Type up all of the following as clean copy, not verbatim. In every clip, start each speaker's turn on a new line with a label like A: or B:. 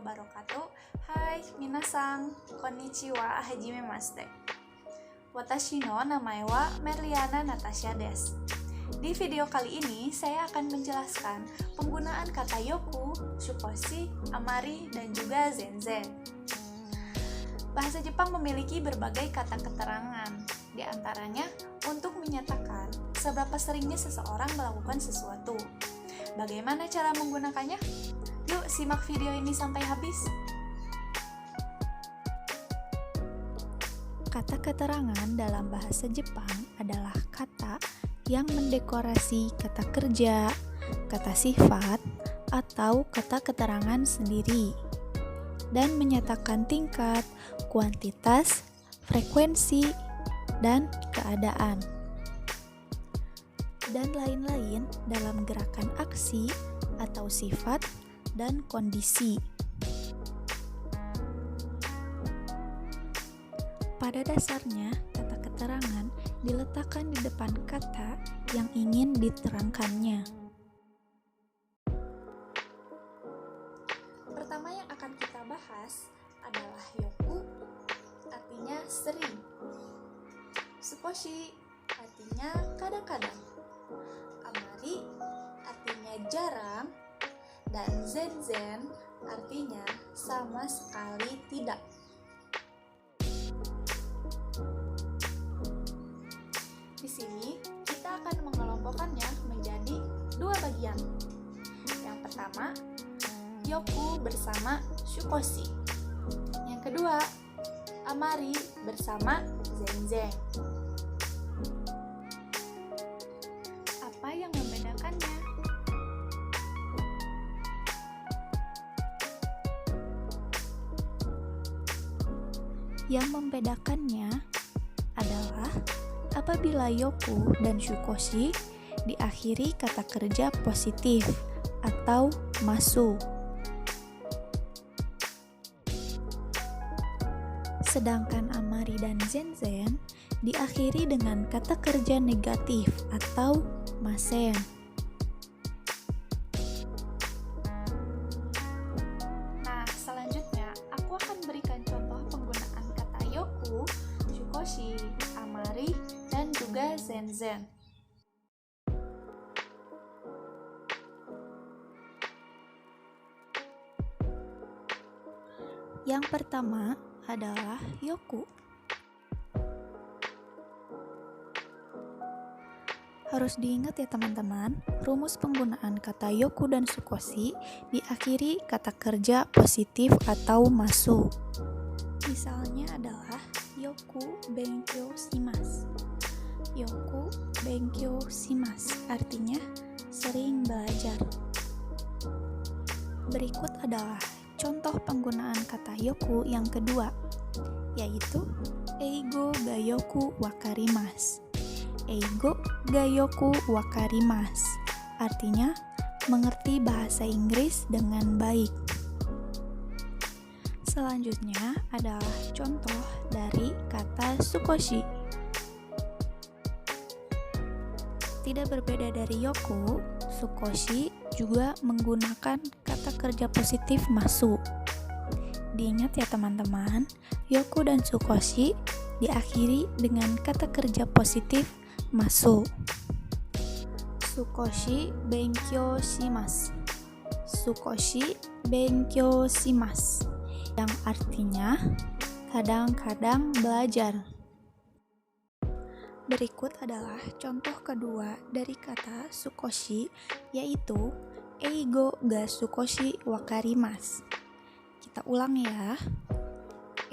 A: wabarakatuh. Hai, minasang, konnichiwa, hajimemashite. Watashi no namae wa Merliana Natasha desu. Di video kali ini, saya akan menjelaskan penggunaan kata yoku, shukoshi, amari, dan juga zenzen. Bahasa Jepang memiliki berbagai kata keterangan, di antaranya untuk menyatakan seberapa seringnya seseorang melakukan sesuatu. Bagaimana cara menggunakannya? Yuk simak video ini sampai habis.
B: Kata keterangan dalam bahasa Jepang adalah kata yang mendekorasi kata kerja, kata sifat, atau kata keterangan sendiri, dan menyatakan tingkat, kuantitas, frekuensi, dan keadaan, dan lain-lain dalam gerakan aksi atau sifat dan kondisi. Pada dasarnya, kata keterangan diletakkan di depan kata yang ingin diterangkannya.
A: Pertama yang akan kita bahas adalah yoku, artinya sering. Sukoshi, artinya kadang-kadang. Amari, artinya jarang. Dan zenzen, artinya sama sekali tidak. Di sini kita akan mengelompokkannya menjadi dua bagian. Yang pertama, yoku bersama shukoshi. Yang kedua, amari bersama zenzen. Apa yang membedakannya?
B: Yang membedakannya adalah apabila yoku dan shukoshi diakhiri kata kerja positif atau masu. Sedangkan amari dan zenzen diakhiri dengan kata kerja negatif atau masen.
A: Nah, selanjutnya aku akan berikan contoh penggunaan kata yoku, shukoshi, amari, dan juga zenzen.
B: Yang pertama adalah yoku. Harus diingat ya teman-teman, rumus penggunaan kata yoku dan shukoshi diakhiri kata kerja positif atau masu. Misalnya adalah yoku benkyou shimasu. Yoku benkyou shimasu artinya sering belajar. Berikut adalah contoh penggunaan kata yoku yang kedua, yaitu eigo ga yoku wakarimasu. Eigo ga yoku wakarimasu artinya mengerti bahasa Inggris dengan baik. Selanjutnya adalah contoh dari kata shukoshi. Tidak berbeda dari yoku, shukoshi juga menggunakan kata kerja positif masu. Diingat ya teman-teman, yoku dan shukoshi diakhiri dengan kata kerja positif masu. Shukoshi benkyou shimasu. Shukoshi benkyou shimasu, yang artinya kadang-kadang belajar. Berikut adalah contoh kedua dari kata shukoshi, yaitu eigo ga shukoshi wakarimasu. Kita ulang ya.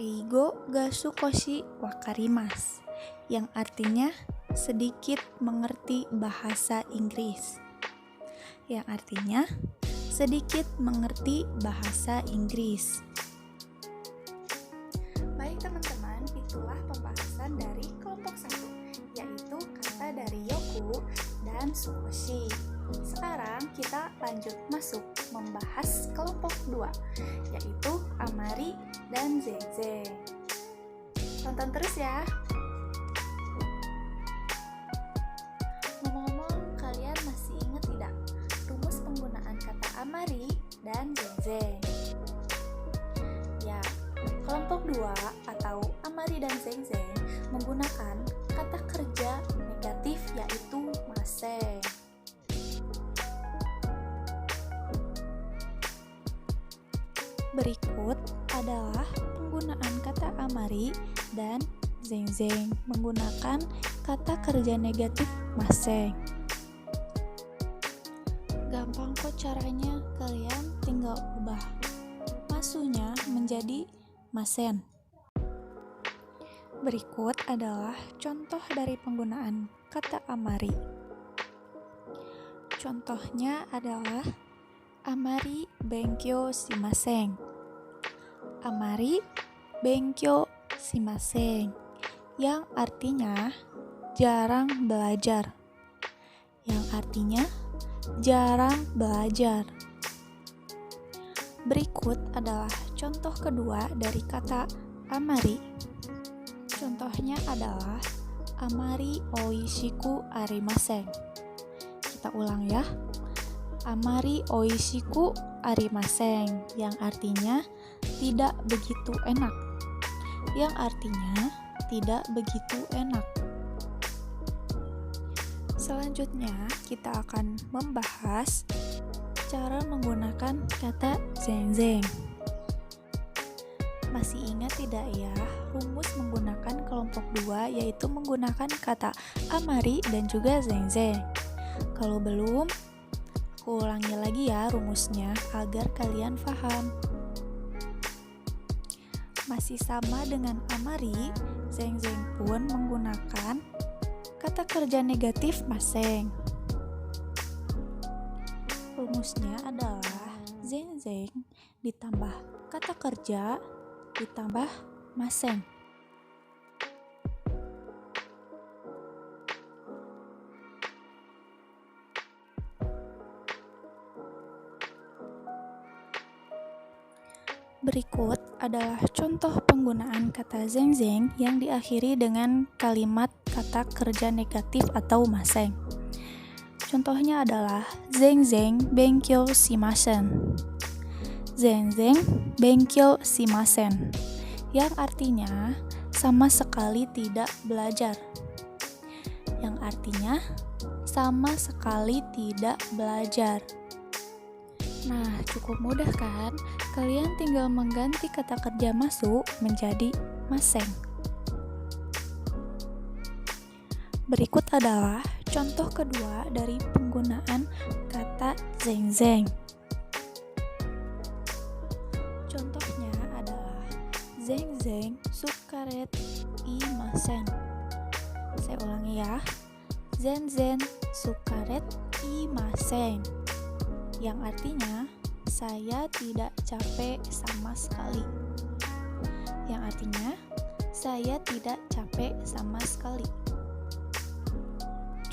B: Eigo ga shukoshi wakarimasu, yang artinya sedikit mengerti bahasa Inggris. Yang artinya sedikit mengerti bahasa Inggris.
A: Baik teman-teman, itulah pembahasan dari kelompok 1, yaitu kata dari yoku dan shukoshi. Sekarang kita lanjut masuk membahas kelompok 2, yaitu amari dan zenzen. Tonton terus ya. Ngomong-ngomong, kalian masih ingat tidak rumus penggunaan kata amari dan zenzen? Kelompok 2 atau Amari dan Zeng-zeng menggunakan kata kerja negatif yaitu maseng.
B: Berikut adalah penggunaan kata Amari dan Zeng-zeng menggunakan kata kerja negatif maseng. Gampang kok caranya, kalian tinggal ubah masunya menjadi masen. Berikut adalah contoh dari penggunaan kata Amari. Contohnya adalah Amari benkyo shimasen. Amari benkyo shimasen, yang artinya jarang belajar. Yang artinya jarang belajar. Berikut adalah contoh kedua dari kata Amari. Contohnya adalah Amari oishiku arimasen. Kita ulang ya. Amari oishiku arimasen, yang artinya tidak begitu enak. Yang artinya tidak begitu enak. Selanjutnya kita akan membahas cara menggunakan kata zeng-zeng. Masih ingat tidak ya rumus menggunakan kelompok 2, yaitu menggunakan kata Amari dan juga zeng-zeng? Kalau belum, aku ulangi lagi ya rumusnya agar kalian paham. Masih sama dengan Amari, zeng-zeng pun menggunakan kata kerja negatif maseng. Rumusnya adalah zeng-zeng ditambah kata kerja ditambah maseng. Berikut adalah contoh penggunaan kata zeng-zeng yang diakhiri dengan kalimat kata kerja negatif atau maseng. Contohnya adalah zeng-zeng benkyo shimasen. Zeng-zeng benkyo shimasen, yang artinya sama sekali tidak belajar. Yang artinya sama sekali tidak belajar. Nah, cukup mudah kan? Kalian tinggal mengganti kata kerja masuk menjadi maseng. Berikut adalah contoh kedua dari penggunaan kata zeng-zeng. Contohnya adalah zeng-zeng sukaret imasen. Saya ulangi ya. Zeng-zeng sukaret imasen, yang artinya saya tidak capek sama sekali. Yang artinya saya tidak capek sama sekali.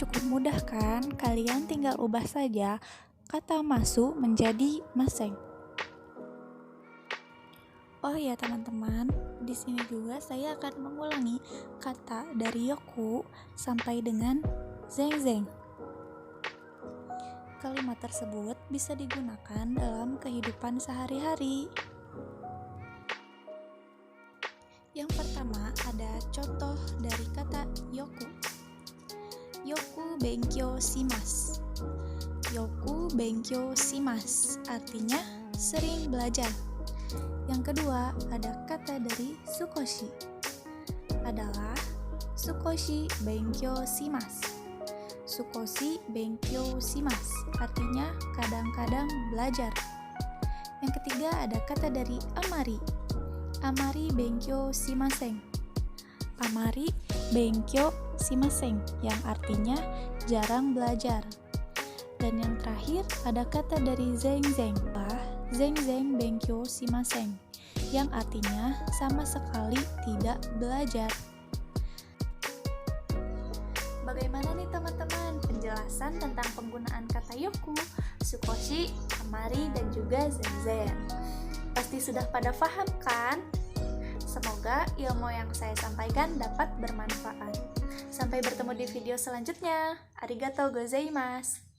B: Cukup mudah kan? Kalian tinggal ubah saja kata masu menjadi maseng. Oh ya teman-teman, di sini juga saya akan mengulangi kata dari yoku sampai dengan zeng-zeng. Kalimat tersebut bisa digunakan dalam kehidupan sehari-hari. Yang pertama ada contoh dari kata yoku. Yoku benkyo shimasu. Yoku benkyo shimasu artinya sering belajar. Yang kedua ada kata dari sukoshi. Adalah sukoshi benkyo shimasu. Sukoshi benkyo shimasu artinya kadang-kadang belajar. Yang ketiga ada kata dari amari. Amari benkyo shimasen. Amari benkyo shimasen, yang artinya jarang belajar. Dan yang terakhir ada kata dari zeng-zeng. Zeng-zeng benkyo shimasen, yang artinya sama sekali tidak belajar.
A: Bagaimana nih teman-teman penjelasan tentang penggunaan kata yoku, sukoshi, amari, dan juga zeng-zeng? Pasti sudah pada paham kan? Semoga ilmu yang saya sampaikan dapat bermanfaat. Sampai bertemu di video selanjutnya. Arigatou gozaimasu.